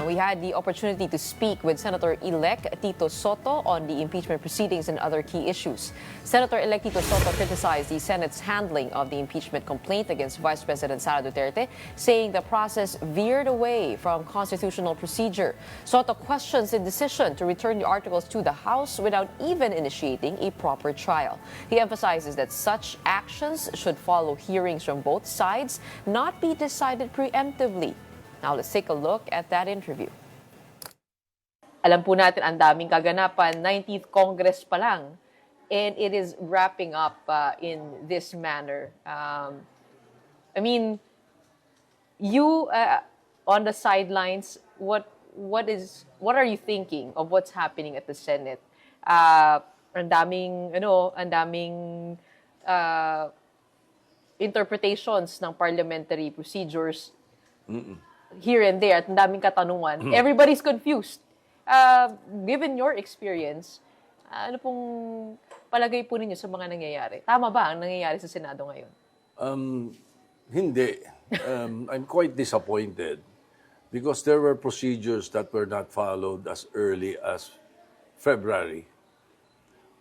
We had the opportunity to speak with Senator-elect Tito Sotto on the impeachment proceedings and other key issues. Senator-elect Tito Sotto criticized the Senate's handling of the impeachment complaint against Vice President Sara Duterte, saying the process veered away from constitutional procedure. Sotto questions the decision to return the articles to the House without even initiating a proper trial. He emphasizes that such actions should follow hearings from both sides, not be decided preemptively. Now, let's take a look at that interview. Alam po natin, ang daming kaganapan, 19th Congress pa lang, and it is wrapping up in this manner. I mean, you on the sidelines, what are you thinking of what's happening at the Senate? Ang daming interpretations ng parliamentary procedures. Here and there, at ang daming katanungan. Everybody's confused. Given your experience, ano pong palagay po ninyo sa mga nangyayari? Tama ba ang nangyayari sa Senado ngayon? Hindi. I'm quite disappointed because there were procedures that were not followed as early as February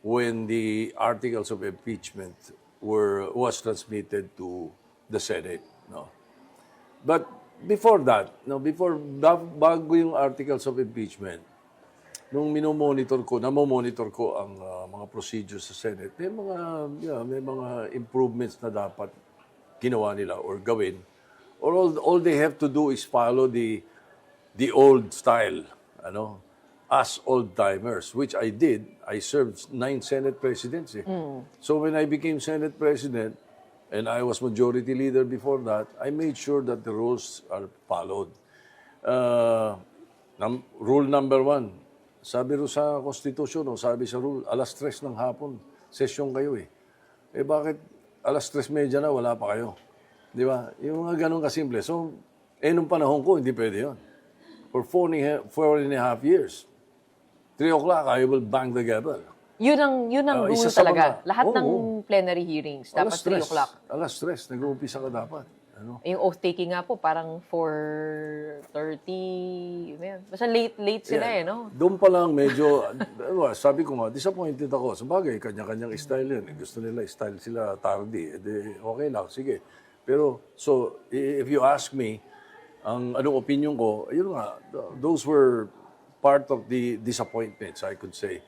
when the articles of impeachment was transmitted to the Senate. No? But before that, bago yung articles of impeachment, nung namomonitor ko ang mga procedures sa Senate, may mga improvements na dapat ginawa nila or gawin. Or all they have to do is follow the old style, as old-timers, which I did. I served 9 Senate presidents. So when I became Senate President, and I was majority leader before that, I made sure that the rules are followed. Rule number 1, sabi ro sa Constitution, sabi sa rule, 3:00 ng hapon, session kayo eh. Bakit 3:30 na, wala pa kayo? Di ba? Yung mga ganun kasimple. So, nung panahon ko, hindi pwede yun. For 4.5 years, 3 o'clock, I will bang the gavel. Yun ang rule talaga. Lahat ng plenary hearings, dapat 3 o'clock. 3:00, nag-uumpisa ka dapat. Yung oath-taking nga po, parang 4:30. Basta late sila no? Doon pa lang medyo, sabi ko nga, disappointed ako. Sabagay, kanya-kanyang style yan. Gusto nila, style sila tardy. Okay lang, sige. Pero, so, if you ask me, anong opinion ko, yun nga, those were part of the disappointments, I could say.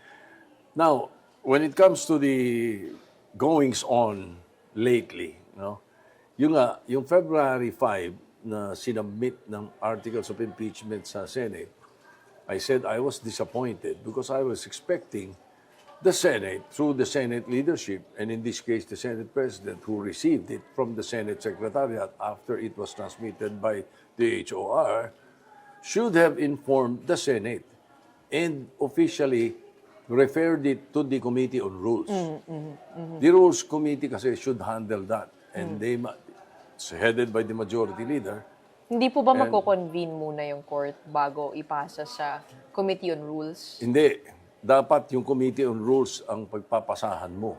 Now, when it comes to the goings-on lately, yung February 5 na sinubmit ng articles of impeachment sa Senate, I said I was disappointed because I was expecting the Senate, through the Senate leadership, and in this case, the Senate President, who received it from the Senate Secretariat after it was transmitted by the HOR, should have informed the Senate and officially referred it to the Committee on Rules. The Rules Committee kasi should handle that. And it's headed by the Majority Leader. Hindi po ba magko-convene muna yung court bago ipasa sa Committee on Rules? Hindi. Dapat yung Committee on Rules ang pagpapasahan mo.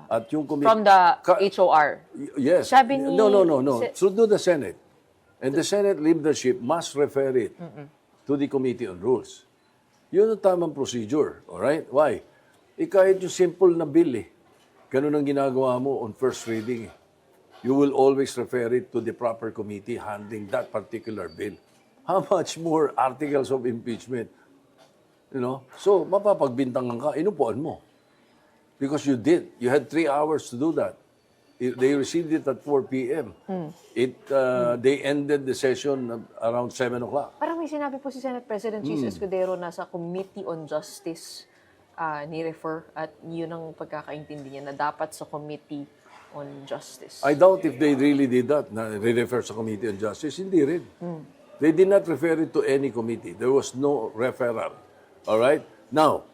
At yung From the HOR? Yes. Sabi ni... No. So do the Senate. And the Senate leadership must refer it to the Committee on Rules. Yun ang tamang procedure. Alright? Why? Kahit yung simple na bill ganun ang ginagawa mo on first reading. You will always refer it to the proper committee handling that particular bill. How much more articles of impeachment? So, mapapagbintangan ka, inupuan mo. Because you did. You had 3 hours to do that. They received it at 4 p.m. They ended the session around 7 o'clock. Parang may sinabi po si Senate President Chis Escudero na sa Committee on Justice ni-refer at yun ang pagkakaintindi niya na dapat sa Committee on Justice. I doubt if they really did that, na re-refer sa Committee on Justice. Hindi rin. They did not refer it to any committee. There was no referral. All right? Now,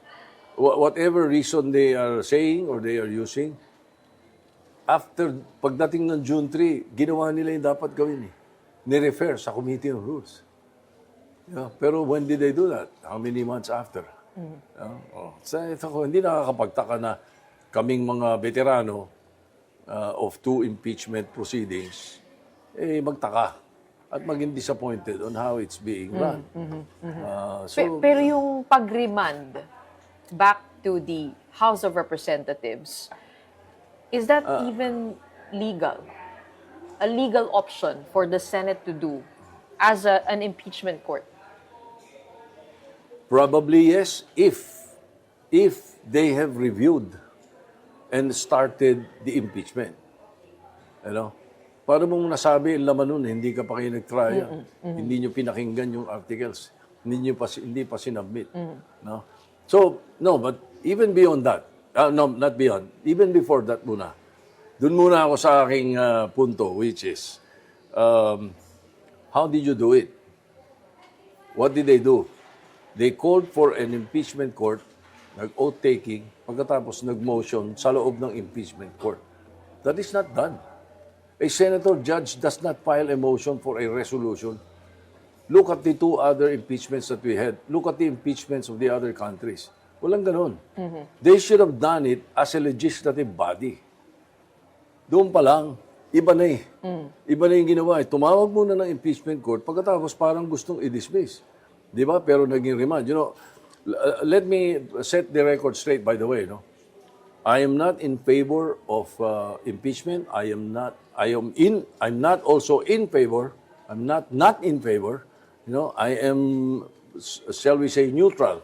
whatever reason they are saying or they are using, pagdating ng June 3, ginawa nila yung dapat gawin ni-refer sa Committee on Rules. Pero when did they do that? How many months after? Hindi nakakapagtaka na kaming mga veterano of 2 impeachment proceedings, magtaka. at maging disappointed on how it's being run. Pero yung pag-remand back to the House of Representatives, is that even legal? A legal option for the Senate to do as an impeachment court? Probably yes, if they have reviewed and started the impeachment. You know? Para mong nasabi, ang laman nun, hindi ka pa kayo nag-trial. Hindi nyo pinakinggan yung articles. Hindi pa sinubmit. No? So, no, but even beyond that, no, not beyond, even before that muna, dun muna ako sa aking punto, which is, how did you do it? What did they do? They called for an impeachment court, nag-oath-taking, pagkatapos nag-motion sa loob ng impeachment court. That is not done. A senator judge does not file a motion for a resolution. Look at the two other impeachments that we had. Look at the impeachments of the other countries. Walang ganon. They should have done it as a legislative body. Doon pa lang, iba na eh. Iba na yung ginawa eh. Tumawag muna ng impeachment court, pagkatapos parang gustong i-dismiss. Di ba? Pero naging remand. You know, let me set the record straight, by the way, no? I am not in favor of impeachment. I'm not also in favor. I'm not in favor. You know, I am, shall we say, neutral.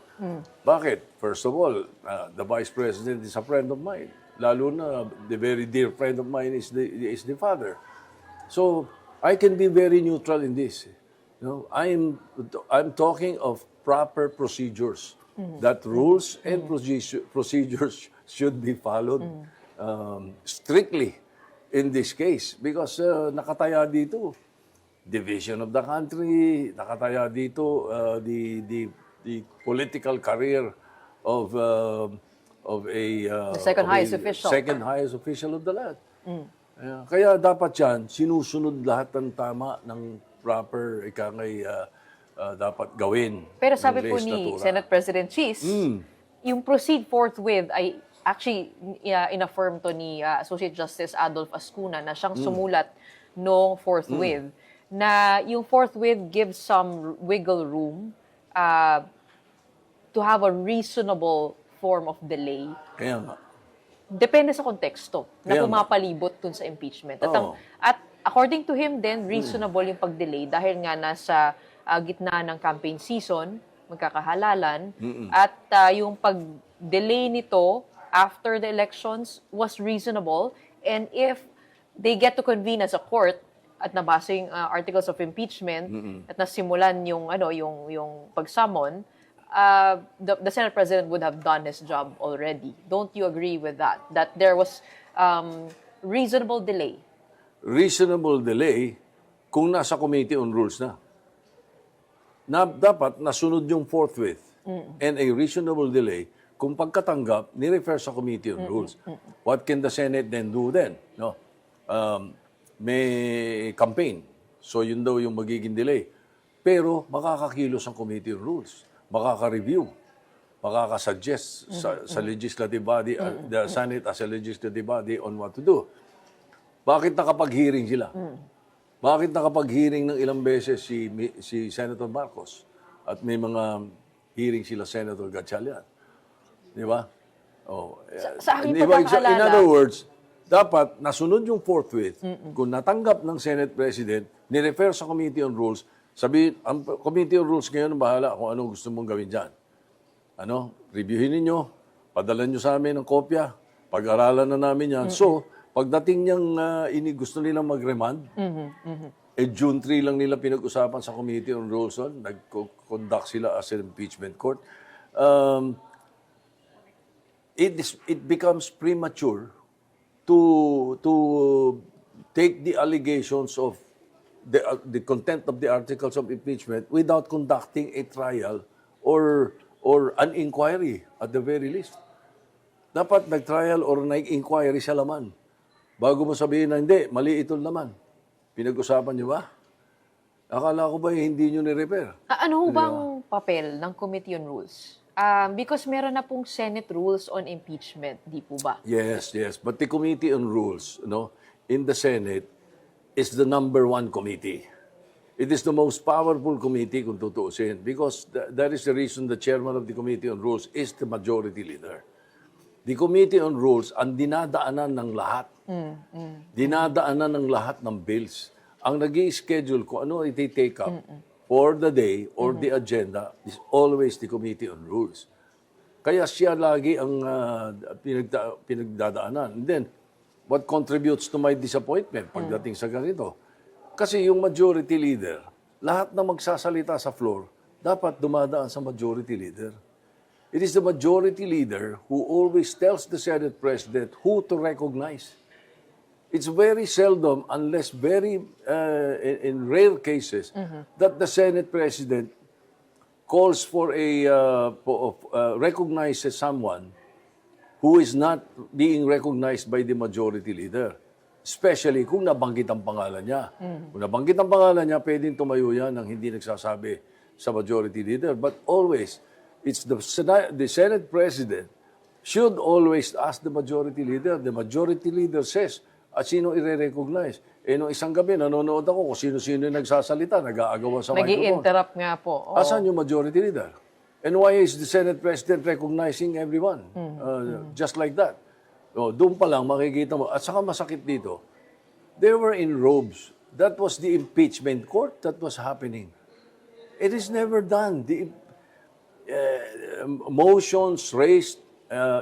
Bakit? First of all, the Vice President is a friend of mine. Lalo na, the very dear friend of mine is the father. So, I can be very neutral in this. You know, I'm talking of proper procedures. That rules and procedures should be followed strictly in this case. Because nakataya dito, division of the country, nakataya dito the political career of the second highest official. Second highest official of the land. Kaya dapat yan, sinusunod lahat ng tama ng proper dapat gawin. Pero sabi po ni Senate President Cheese, yung proceed forthwith ay actually in-affirm to ni Associate Justice Adolf Ascuna na siyang sumulat nung forthwith na yung forthwith gives some wiggle room to have a reasonable form of delay. Kaya nga. Depende sa konteksto na Kaya pumapalibot dun sa impeachment. At according to him then, reasonable yung pag-delay dahil nga nasa gitna ng campaign season, magkakahalalan, at yung pag-delay nito after the elections was reasonable, and if they get to convene as a court at nabasa yung articles of impeachment at nasimulan yung pag-summon, the Senate President would have done his job already. Don't you agree with that? That there was reasonable delay? Reasonable delay kung nasa Committee on Rules na. Dapat nasunod yung forthwith and a reasonable delay kung pagkatanggap, ni-refer sa Committee on Rules. What can the Senate then do then? No? May campaign. So yun daw yung magiging delay. Pero makakakilos ang Committee on Rules. Makaka-review. Makaka-suggest sa legislative body, the Senate as a legislative body on what to do. Bakit nakapag-hearing sila? Bakit nakapag-hearing ng ilang beses si Senator Marcos at may mga hearing sila Senator Gatchalian? Di ba? Oh, sa aking in pagkakaalala, other words, dapat nasunod yung forthwith. Kung natanggap ng Senate President, ni-refer sa Committee on Rules, sabihin, ang Committee on Rules ngayon bahala kung ano gusto mong gawin dyan. Reviewin ninyo, padala nyo sa amin ng kopya, pag-aralan na namin yan. So, pagdating niyang gusto nilang mag-remand, June 3 lang nila pinag-usapan sa Committee on Rules, nag-conduct sila as an impeachment court. It becomes premature to take the allegations of the content of the articles of impeachment without conducting a trial or an inquiry at the very least. Dapat nag-trial or nag-inquiry sa laman. Bago mo sabihin na hindi, mali itong laman. Pinag-usapan niyo ba? Akala ko ba hindi niyo ni-repair? Ano bang papel ng Committee on Rules? Because meron na pong Senate rules on impeachment, di po ba? Yes. But the Committee on Rules, in the Senate, is the number one committee. It is the most powerful committee kung tutuusin because that is the reason the chairman of the Committee on Rules is the majority leader. The Committee on Rules ang dinadaanan ng lahat. Dinadaanan ng lahat ng bills. Ang nag-i-schedule kung ano iti-take up for the day or the agenda is always the Committee on Rules. Kaya siya lagi ang pinagdadaanan. And then, what contributes to my disappointment pagdating sa ganito? Kasi yung majority leader, lahat na magsasalita sa floor, dapat dumadaan sa majority leader. It is the majority leader who always tells the Senate President who to recognize. It's very seldom, unless very in rare cases, that the Senate President calls for recognizes someone who is not being recognized by the majority leader. Especially kung nabanggit ang pangalan niya. Kung nabanggit ang pangalan niya, pwedeng tumayo yan ng hindi nagsasabi sa majority leader. But always, it's the Senate President should always ask the majority leader. The majority leader says, sino i-recognize? Nung isang gabi, nanonood ako kung sino-sino yung nagsasalita, nag-aagawan sa microphone. Nag-i-interrupt nga po. Oh. Asan yung majority leader? And why is the Senate President recognizing everyone? Just like that. Doon pa lang makikita mo. At saka masakit dito, they were in robes. That was the impeachment court that was happening. It is never done. The motions raised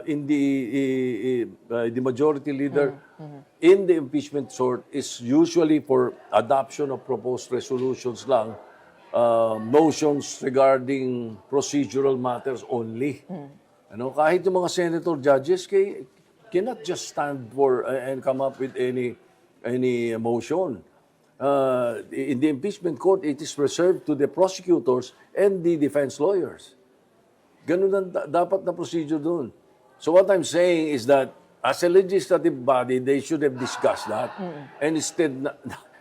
in the majority leader in the impeachment court is usually for adoption of proposed resolutions lang, motions regarding procedural matters only. Kahit yung mga senator judges cannot just stand for and come up with any motion. In the impeachment court, it is reserved to the prosecutors and the defense lawyers. Ganun ang dapat na procedure doon. So what I'm saying is that as a legislative body, they should have discussed that, and instead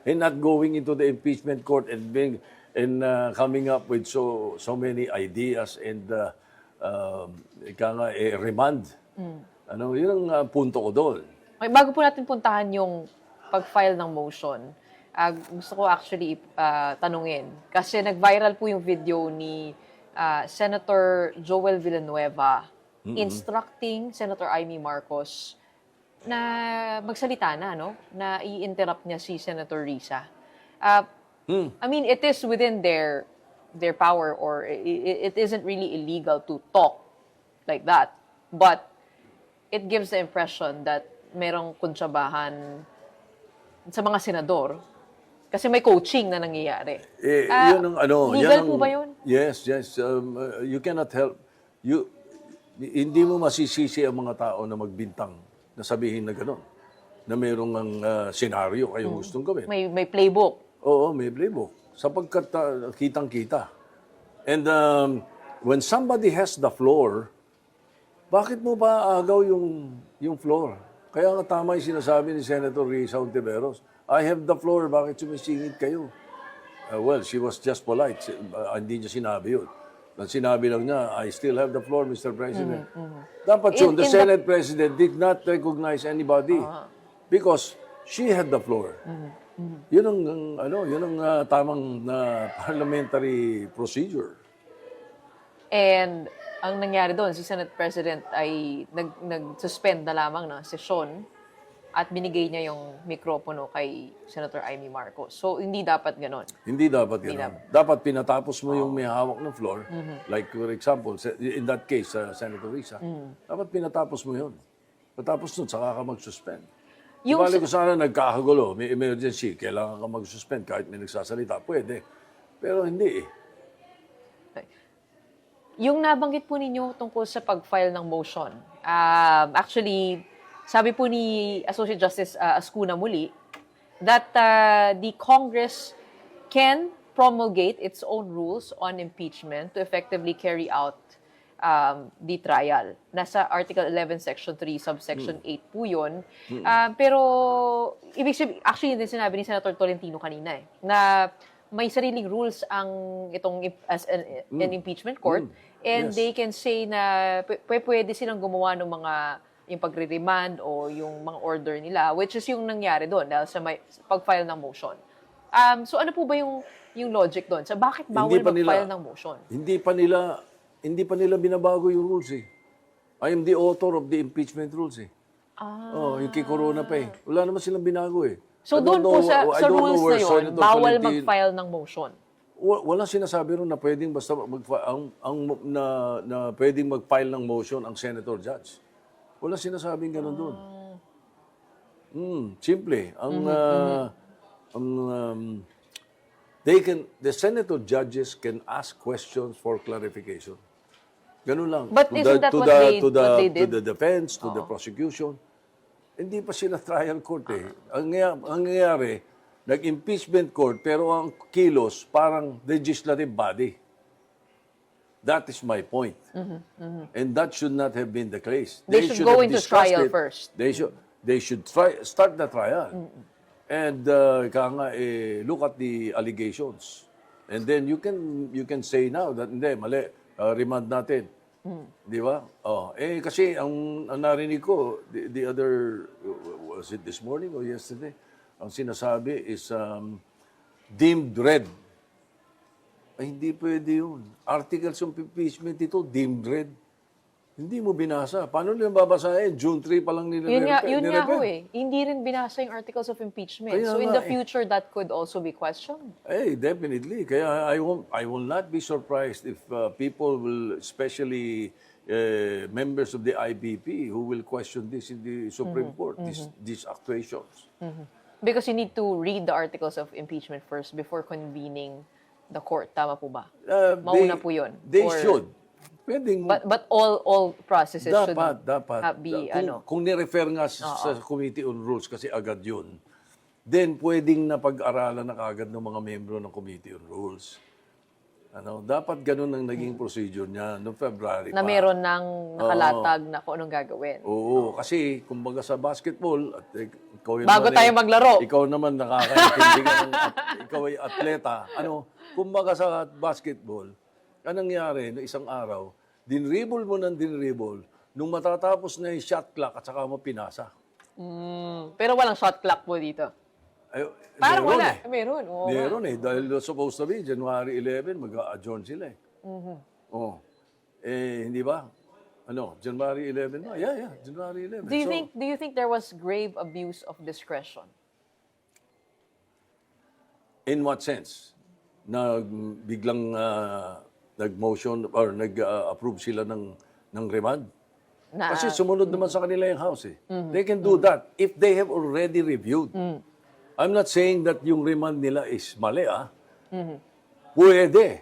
not going into the impeachment court and coming up with so many ideas and remand. Yun ang punto ko doon. Okay, bago po natin puntahan yung pag-file ng motion, gusto ko actually tanungin. Kasi nag-viral po yung video ni Senator Joel Villanueva instructing Senator Amy Marcos na magsalita na, na i-interrupt niya si Senator Risa. I mean, it is within their power, or it isn't really illegal to talk like that. But it gives the impression that merong kuntsabahan sa mga senador kasi may coaching na nangyayari. Yun ang legal po ba yun? Yes. You cannot help. Hindi mo masisisi ang mga tao na magbintang na sabihin na gano'n. Na merong ang senaryo kayong gustong gawin. May playbook. Oo, may playbook. Sapagkat kitang-kita. And when somebody has the floor, bakit mo pa agaw yung floor? Kaya nga tama yung sinasabi ni Senator Risa Ontiveros. I have the floor, bakit sumisingit kayo? Well, she was just polite. Hindi niya sinabi yun. Sinabi lang niya, I still have the floor, Mr. President. Dapat yun, the Senate President did not recognize anybody because she had the floor. Yun ang tamang parliamentary procedure. And ang nangyari doon, si Senate President ay nag-suspend na lamang ng sesyon at binigay niya yung mikropono kay Senator Amy Marcos. So, hindi dapat ganon. Hindi dapat ganon. Dapat pinatapos mo yung may hawak ng floor. Like, for example, in that case, Senator Risa, dapat pinatapos mo yun. Patapos nun, saka ka mag-suspend. Bali ko sana nagkakagulo, may emergency, kailangan ka mag-suspend kahit may nagsasalita. Pwede. Pero hindi eh. Yung nabanggit po ninyo tungkol sa pag-file ng motion, actually, sabi po ni Associate Justice Ascuna muli, that the Congress can promulgate its own rules on impeachment to effectively carry out the trial. Nasa Article 11, Section 3, Subsection 8 po yun. Pero, ibig sabihin, actually, din sinabi ni Senator Tolentino kanina na may sariling rules ang itong as an impeachment court, and they can say na pwede silang gumawa ng mga yung pagre-remand o yung mga order nila, which is yung nangyari doon dahil sa pag-file ng motion. So ano po ba yung yung logic doon? So bakit Hindi bawal pa nila- mag-file ng motion? Hindi pa nila binabago yung rules eh. I am the author of the impeachment rules eh. Yung kay Corona pa eh. Wala naman silang binago eh. So I don't doon know- po sa I don't know rules where na yun, Senator bawal Tolentino- mag-file ng motion. Walang sinasabi ron na pwedeng basta na pwedeng mag-file ng motion ang senator judge. Walang sinasabing gano'n doon. Simple. The senator judges can ask questions for clarification. Ganun lang. But isn't that what they did? To the defense, to the prosecution. Hindi pa sila trial court eh. Ang nangyayari, nag-impeachment court, pero ang kilos parang legislative body. That is my point. And that should not have been the case. They should go have into discussed trial it. first. They should start the trial. And look at the allegations. And then you can say now that hindi, mali, remand natin. Di ba? Kasi ang narinig ko, the other, was it this morning or yesterday? Ang sinasabi is deemed red. Ay, hindi pwede yun. Articles of impeachment ito, deemed red. Hindi mo binasa. Paano nila babasahin? June 3 pa lang nila Yun nga ho eh. Hindi rin binasa yung articles of impeachment. Kaya So in nga the future, that could also be questioned. Definitely. Kaya I will not be surprised if people will, especially members of the IBP, who will question this in the Supreme Court, these actuations. Because you need to read the articles of impeachment first before convening the court. Tama po ba? Mauna po yun. They should. Pwedeng, But all processes should dapat. be, Kung ni-refer nga sa Committee on Rules, kasi agad yun, then pwedeng napag-aralan na kagad ng mga membro ng Committee on Rules. Dapat ganun ang naging procedure niya noong February na pa. meron ng nakalatag na kung anong gagawin. Oo, kasi kumbaga sa basketball, at ikaw yun Bago naman tayo maglaro. Ikaw naman nakakaintindi ka ikaw ay atleta. Kumbaga sa basketball, anong nangyari no isang araw, dinribble mo ng dinribble, nung matatapos na yung shot clock at saka mo pinasa. Pero walang shot clock po dito. Ay, Parang meron wala. eh. Meron. Oo nga. Meron eh. Dahil supposed to be, January 11, mag-adjourn sila eh. Hindi ba? January 11 ba? Yeah, January 11. Do you think there was grave abuse of discretion? In what sense? Na biglang nag-motion or nag-approve sila ng remand? Kasi sumunod naman sa kanila yung House eh. They can do that if they have already reviewed. I'm not saying that yung remand nila is mali Pwede.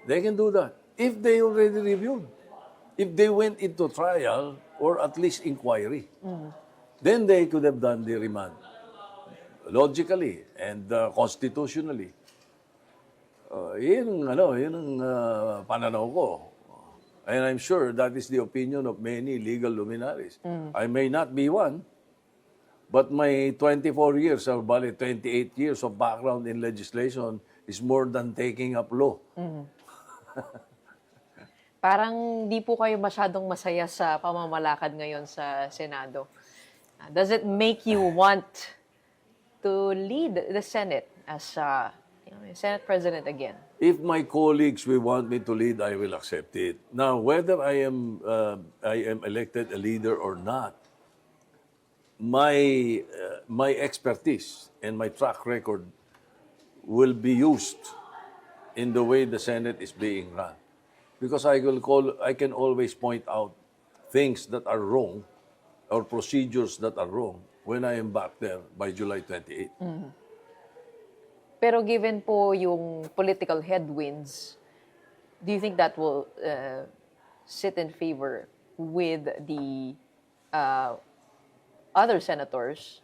They can do that. If they already reviewed. If they went into trial or at least inquiry. Then they could have done the remand. Logically and constitutionally. Yun ang pananaw ko. And I'm sure that is the opinion of many legal luminaries. I may not be one, but my 24 years, or 28 years of background in legislation is more than taking up law. Parang di po kayo masyadong masaya sa pamamalakad ngayon sa Senado. Does it make you want to lead the Senate as Senate President again? If my colleagues will want me to lead, I will accept it. Now, whether I am elected a leader or not, my expertise and my track record will be used in the way the Senate is being run. Because I can always point out things that are wrong or procedures that are wrong when I am back there by July 28. Pero given po yung political headwinds, do you think that will sit in favor with the other senators?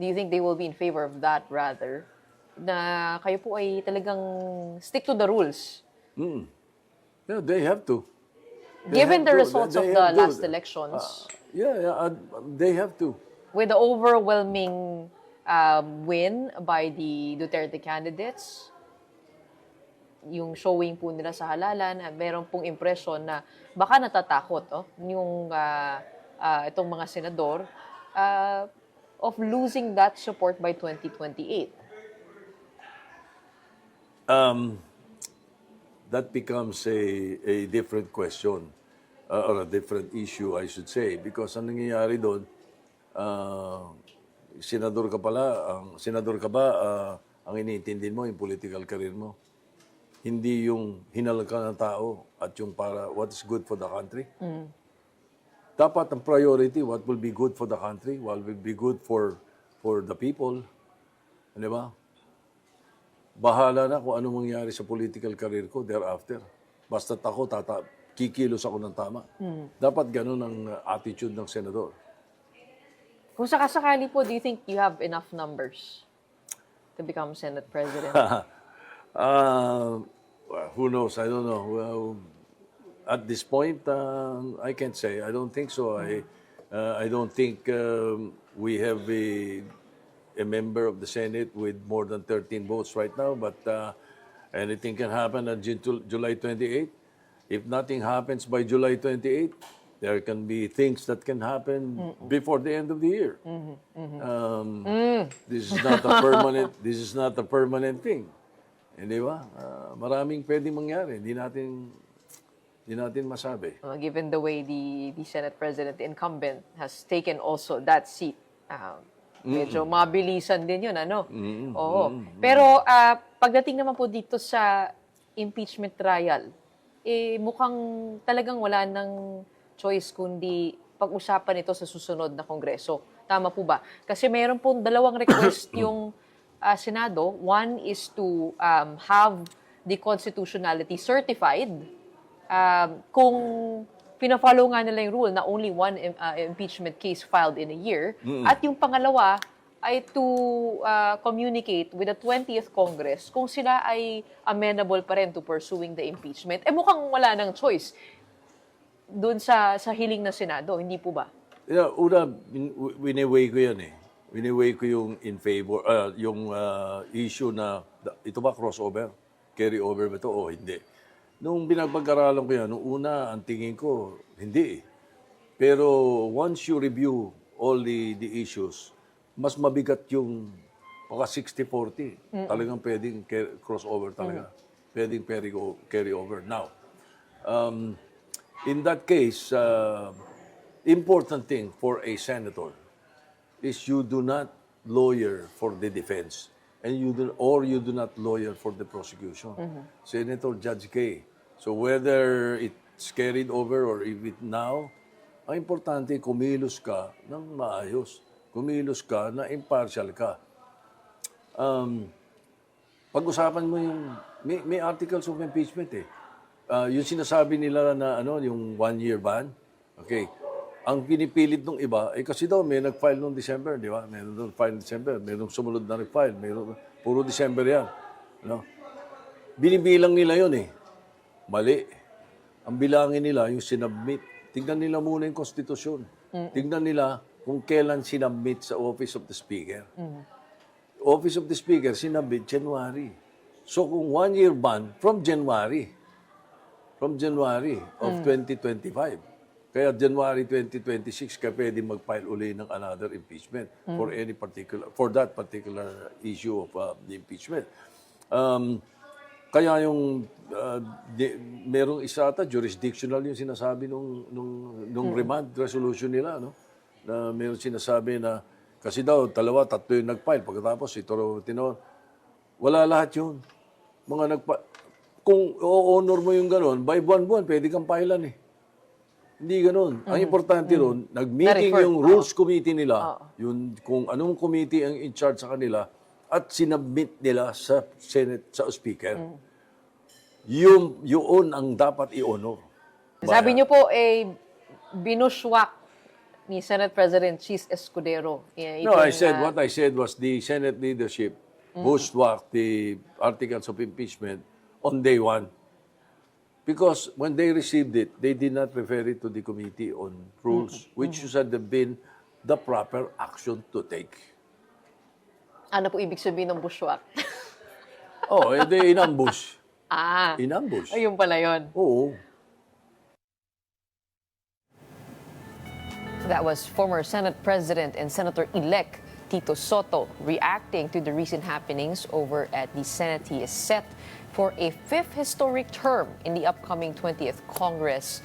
Do you think they will be in favor of that rather? Na kayo po ay talagang stick to the rules? Yeah, they have to. Given the results of the last elections, they have to. with the overwhelming win by the Duterte candidates, yung showing po nila sa halalan, meron pong impression na baka natatakot yung itong mga senador of losing that support by 2028. That becomes a different question or a different issue, I should say. Because ang nangyayari doon, senador ka senador ka ba, ang iniintindi mo, yung political career mo. Hindi yung hinal ka ng tao at yung para what is good for the country. Dapat ang priority, what will be good for the country, what will be good for the people. Di ba? Bahala na kung ano mangyari sa political career ko thereafter. Basta't ako, kikilos ako ng tama. Dapat ganun ang attitude ng senador. Kung sakasakali po, do you think you have enough numbers to become Senate President? Who knows? I don't know. Well, at this point, I can't say. I don't think so. I don't think we have a member of the Senate with more than 13 votes right now, but anything can happen on July 28. If nothing happens by July 28, there can be things that can happen before the end of the year. This is not a permanent. This is not a permanent thing. Hindi ba? Maraming pwedeng mangyari. Hindi natin masabi. Given the way the Senate President, the incumbent, has taken also that seat, medyo mabilisan din yun, ano? Oo. Pero pagdating naman po dito sa impeachment trial, mukhang talagang wala nang choice kundi pag-usapan ito sa susunod na Kongreso. Tama po ba? Kasi mayroon pong dalawang request yung Senado. One is to have the constitutionality certified kung pina-follow nga nila yung rule na only one impeachment case filed in a year. At yung pangalawa ay to communicate with the 20th Congress kung sila ay amenable pa rin to pursuing the impeachment. Mukhang wala nang choice doon sa hiling ng Senado, hindi po ba? Una, winiweigh ko yan eh. Winiweigh ko yung in favor, yung issue na, ito ba crossover? Carry over ba ito o hindi? Nung binapag-aralan ko yan, nung una, ang tingin ko, hindi eh. Pero once you review all the issues, mas mabigat yung baka 60-40. Talagang pwedeng crossover talaga. Pwedeng carry over. Now, in that case, important thing for a senator is you do not lawyer for the defense and you do not lawyer for the prosecution. Senator Judge Kay. So whether it's carried over or if it now, ang importante, kumilos ka ng maayos. Kumilos ka na impartial ka. Pag-usapan mo yung, may articles of impeachment eh. Yung sinasabi nila na yung 1-year ban, okay, ang pinipilit ng iba, kasi daw may nag-file noong December, di ba? May nag-file noong December, may sumunod na nag-file, puro December yan. Binibilang nila yun eh. Mali. Ang bilangin nila, yung sinubmit. Tignan nila muna yung konstitusyon. Tignan nila kung kailan sinubmit sa Office of the Speaker. Office of the Speaker, sinubmit January. So kung 1-year ban, from January of 2025. Kaya January 2026 ka pwede mag-file uli ng another impeachment for that particular issue of the impeachment. Kaya yung merong isa ata jurisdictional yung sinasabi nung remand resolution nila, no? Na meron sinasabi na kasi daw tatlo yung nag-file pagkatapos wala lahat yun. Kung o-honor mo yung gano'n, by buwan-buwan, pwede kang filean eh. Hindi gano'n. Ang importante ron, nag-meeting yung Rules Committee nila, yung kung anong committee ang in charge sa kanila, at sinubmit nila sa Senate, sa Speaker. Yun ang dapat i-honor. Sabi niyo po, binushwak ni Senate President Chis Escudero. No, what I said was the Senate leadership bushwhacked the articles of impeachment on day one. Because when they received it, they did not refer it to the Committee on Rules, which should have been the proper action to take. Ano po ibig sabihin ng bushwhack? Inambush. Inambush. Ayun pala yun. Oo. That was former Senate President and Senator-elect Tito Sotto, reacting to the recent happenings over at the Senate. He is set for a fifth historic term in the upcoming 20th Congress.